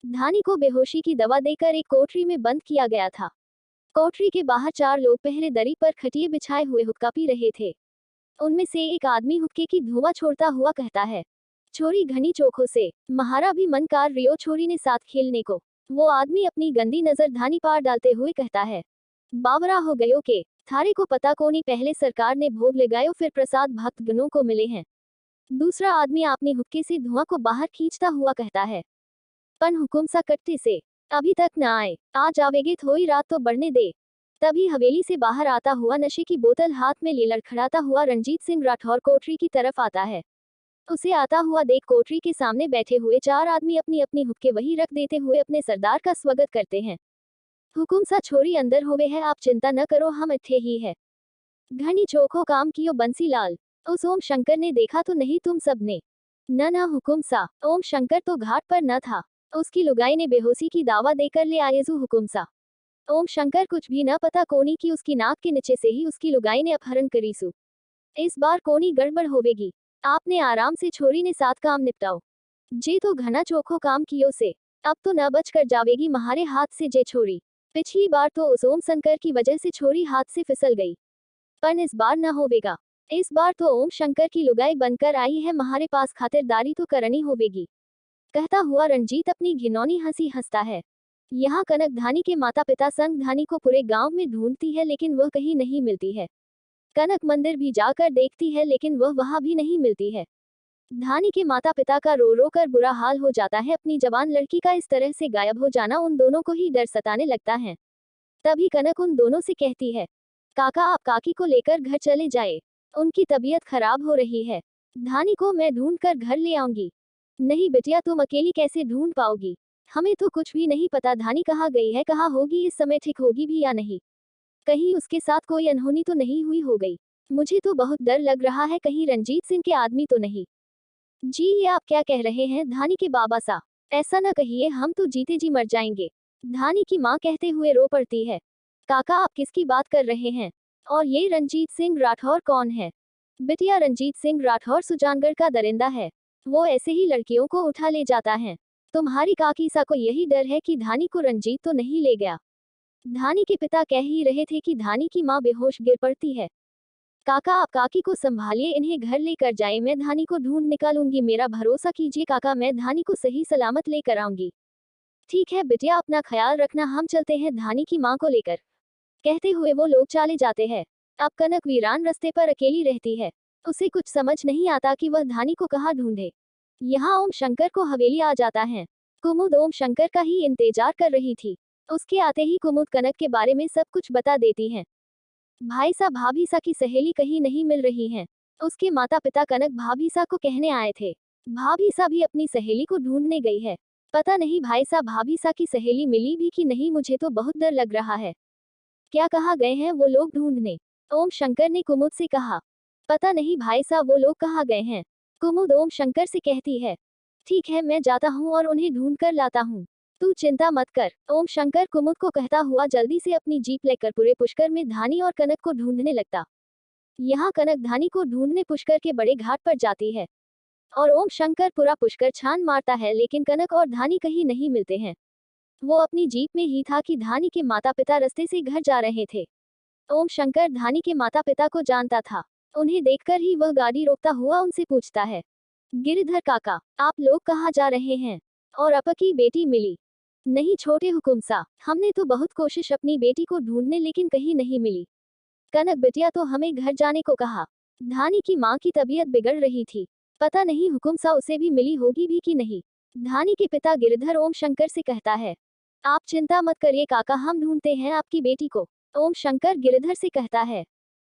धानी को बेहोशी की दवा देकर एक कोठरी में बंद किया गया था। कोठरी के बाहर 4 लोग पहले दरी पर खटिए बिछाए हुए हुक्का पी रहे थे। उनमें से एक आदमी हुक्के की धुआं छोड़ता हुआ कहता है, छोरी घनी चोखो से, महारा भी मन कार रियो छोरी ने साथ खेलने को। वो आदमी अपनी गंदी नजर धानी पार डालते हुए कहता है, बावरा हो गयो के, थारे को पता कोनी पहले सरकार ने भोग लगायो फिर प्रसाद भक्त गणों को मिले हैं। दूसरा आदमी अपने हुक्के से धुआं को बाहर खींचता हुआ कहता है, पन हुकुम सा कट्टे से, अभी तक न आए, आज आवेगे थोड़ी रात तो बढ़ने दे। तभी हवेली से बाहर आता हुआ नशे की बोतल हाथ में ले लड़खड़ाता हुआ रणजीत सिंह राठौर कोठरी की तरफ आता है। उसे आता हुआ देख कोठरी के सामने बैठे हुए 4 आदमी अपनी अपनी हुक्के वही रख देते हुए अपने सरदार का स्वागत करते हैं। हुकुम सा छोरी अंदर होवे है, आप चिंता न करो, हम इत्थे ही है। घनी चोखो काम कियो बंसीलाल। उस ओम शंकर ने देखा तो नहीं तुम सबने? न हुकुम सा, ओम शंकर तो घाट पर न था। उसकी लुगाई ने बेहोशी की दावा देकर ले आएजू हुकुम सा। ओम शंकर कुछ भी न पता कोनी कि उसकी नाक के नीचे से ही उसकी लुगाई ने अपहरण करीसु। इस बार कोनी गड़बड़ होवेगी। आपने आराम से छोरी ने साथ काम निपटाओ। जे तो घना चोखो काम कियो से, अब तो न बच कर जावेगी महारे हाथ से जे छोरी। पिछली बार तो उस ओम शंकर की वजह से छोरी हाथ से फिसल गई, पर इस बार न होवेगा। इस बार तो ओम शंकर की लुगाई बनकर आई है, महारे पास खातिरदारी तो करनी होवेगी। कहता हुआ रंजीत अपनी घिनौनी हंसी हंसता है। यहाँ कनक धानी के माता पिता संग धानी को पूरे गांव में ढूंढती है लेकिन वह कहीं नहीं मिलती है। कनक मंदिर भी जाकर देखती है लेकिन वह वहां भी नहीं मिलती है। धानी के माता पिता का रो रो कर बुरा हाल हो जाता है। अपनी जवान लड़की का इस तरह से गायब हो जाना उन दोनों को ही डर सताने लगता है। तभी कनक उन दोनों से कहती है, काका आप काकी को लेकर घर चले जाए, उनकी तबीयत खराब हो रही है। धानी को मैं ढूंढ कर घर ले आऊंगी। नहीं बिटिया, तुम अकेली कैसे ढूंढ पाओगी? हमें तो कुछ भी नहीं पता धानी कहाँ गई है, कहाँ होगी, इस समय ठीक होगी भी या नहीं। कहीं उसके साथ कोई अनहोनी तो नहीं हुई हो गई। मुझे तो बहुत डर लग रहा है, कहीं रंजीत सिंह के आदमी तो नहीं। जी ये आप क्या कह रहे हैं धानी के बाबा सा? ऐसा न कहिए, हम तो जीते जी मर जाएंगे। धानी की माँ कहते हुए रो पड़ती है। काका आप किसकी बात कर रहे हैं? और ये रंजीत सिंह राठौर कौन है? बिटिया रंजीत सिंह राठौर सुजानगढ़ का दरिंदा है। वो ऐसे ही लड़कियों को उठा ले जाता है। तुम्हारी काकी सा को यही डर है कि धानी को रंजीत तो नहीं ले गया। धानी के पिता कह ही रहे थे कि धानी की माँ बेहोश गिर पड़ती है। काका आप काकी को संभालिए, इन्हें घर लेकर जाए, मैं धानी को ढूंढ निकालूंगी, मेरा भरोसा कीजिए काका, मैं धानी को सही सलामत लेकर आऊंगी। ठीक है बिटिया, अपना ख्याल रखना, हम चलते हैं धानी की माँ को लेकर। कहते हुए वो लोग चले जाते हैं। अब कनक वीरान रास्ते पर अकेली रहती है। उसे कुछ समझ नहीं आता कि वह धानी को कहाँ ढूंढे। यहाँ ओम शंकर को हवेली आ जाता है। कुमुद ओम शंकर का ही इंतजार कर रही थी। उसके आते ही कुमुद कनक के बारे में सब कुछ बता देती है। भाई सा भाभी सा की सहेली कहीं नहीं मिल रही है। उसके माता पिता कनक भाभी सा को कहने आए थे। भाभी सा भी अपनी सहेली को ढूंढने गई है। पता नहीं भाई सा भाभी सा की सहेली मिली भी कि नहीं, मुझे तो बहुत डर लग रहा है। क्या कहा गए हैं वो लोग ढूंढने? ओम शंकर ने कुमुद से कहा। पता नहीं भाई साहब वो लोग कहाँ गए हैं। कुमुद ओम शंकर से कहती है, ठीक है मैं जाता हूँ और उन्हें ढूंढ कर लाता हूँ, तू चिंता मत कर। ओम शंकर कुमुद को कहता हुआ जल्दी से अपनी जीप लेकर पूरे पुष्कर में धानी और कनक को ढूंढने लगता। यहाँ कनक धानी को ढूंढने पुष्कर के बड़े घाट पर जाती है और ओम शंकर पूरा पुष्कर छान मारता है लेकिन कनक और धानी कहीं नहीं मिलते हैं। वो अपनी जीप में ही था कि धानी के माता पिता रास्ते से घर जा रहे थे। ओम शंकर धानी के माता पिता को जानता था। उन्हें देखकर ही वह गाड़ी रोकता हुआ उनसे पूछता है, गिरधर काका आप लोग कहाँ जा रहे हैं? और आपा की बेटी मिली नहीं? छोटे हुकुम सा, हमने तो बहुत कोशिश अपनी बेटी को ढूंढने लेकिन कहीं नहीं मिली। कनक बिटिया तो हमें घर जाने को कहा। धानी की माँ की तबीयत बिगड़ रही थी, पता नहीं हुकुम सा उसे भी मिली होगी भी कि नहीं। धानी के पिता गिरधर ओम शंकर से कहता है, आप चिंता मत करिए काका, हम ढूंढते हैं आपकी बेटी को। ओम शंकर गिरधर से कहता है,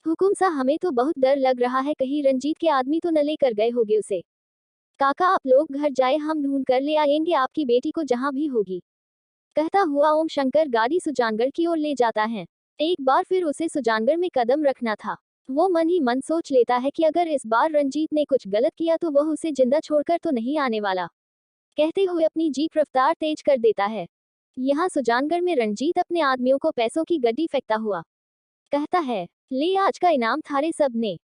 हुकुम सा हमें तो बहुत डर लग रहा है, कहीं रंजीत के आदमी तो न लेकर गए होगे उसे। काका आप लोग घर जाए, हम ढूंढ कर ले आएंगे आपकी बेटी को जहां भी होगी। कहता हुआ ओम शंकर गाड़ी सुजानगढ़ की ओर ले जाता है। एक बार फिर उसे सुजानगढ़ में कदम रखना था। वो मन ही मन सोच लेता है कि अगर इस बार रंजीत ने कुछ गलत किया तो वह उसे जिंदा छोड़कर तो नहीं आने वाला। कहते हुए अपनी जीप रफ्तार तेज कर देता है। यहाँ सुजानगढ़ में रंजीत अपने आदमियों को पैसों की गड्डी फेंकता हुआ कहता है, ले आज का इनाम थारे सब ने।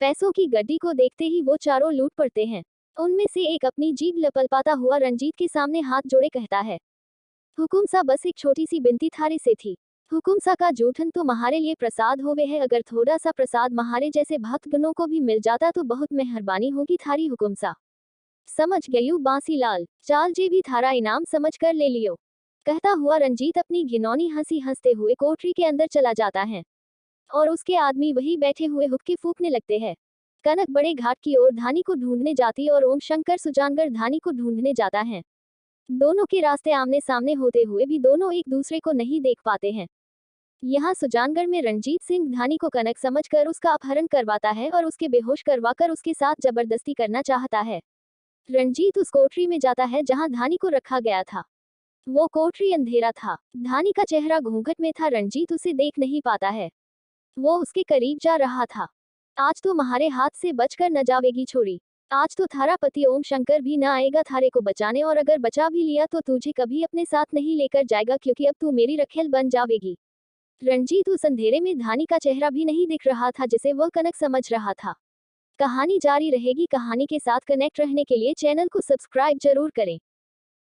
पैसों की गड्डी को देखते ही वो चारों लूट पड़ते हैं। उनमें से एक अपनी जीभ लपलपाता हुआ रंजीत के सामने हाथ जोड़े कहता है, हुकुम सा बस एक छोटी सी बिनती थारे से थी। हुकुम सा का जूठन तो महारे लिए प्रसाद होवे है, अगर थोड़ा सा प्रसाद महारे जैसे भक्त गणों को भी मिल जाता तो बहुत मेहरबानी होगी थारी हुकुम सा। समझ गयू बांसी लाल, चाल जे भी थारा इनाम समझ कर ले लियो, कहता हुआ रंजीत अपनी घिनौनी हंसी हंसते हुए कोठरी के अंदर चला जाता है और उसके आदमी वही बैठे हुए हुक्के फूकने लगते हैं। कनक बड़े घाट की ओर धानी को ढूंढने जाती और ओम शंकर सुजानगढ़ धानी को ढूंढने जाता है। दोनों के रास्ते आमने सामने होते हुए भी दोनों एक दूसरे को नहीं देख पाते हैं। यहाँ सुजानगढ़ में रंजीत सिंह धानी को कनक समझकर उसका अपहरण करवाता है और उसके बेहोश करवाकर उसके साथ जबरदस्ती करना चाहता है। रंजीत उस कोठरी में जाता है जहाँ धानी को रखा गया था। वो कोठरी अंधेरा था, धानी का चेहरा घूंघट में था, रंजीत उसे देख नहीं पाता है। वो उसके करीब जा रहा था। आज तो तुम्हारे हाथ से बचकर न जावेगी छोरी, आज तो थारा पति ओम शंकर भी न आएगा थारे को बचाने, और अगर बचा भी लिया तो तुझे कभी अपने साथ नहीं लेकर जाएगा, क्योंकि अब तू मेरी रखेल बन जावेगी। रंजीत उस अंधेरे में धानी का चेहरा भी नहीं दिख रहा था जिसे वह कनक समझ रहा था। कहानी जारी रहेगी। कहानी के साथ कनेक्ट रहने के लिए चैनल को सब्सक्राइब जरूर करें।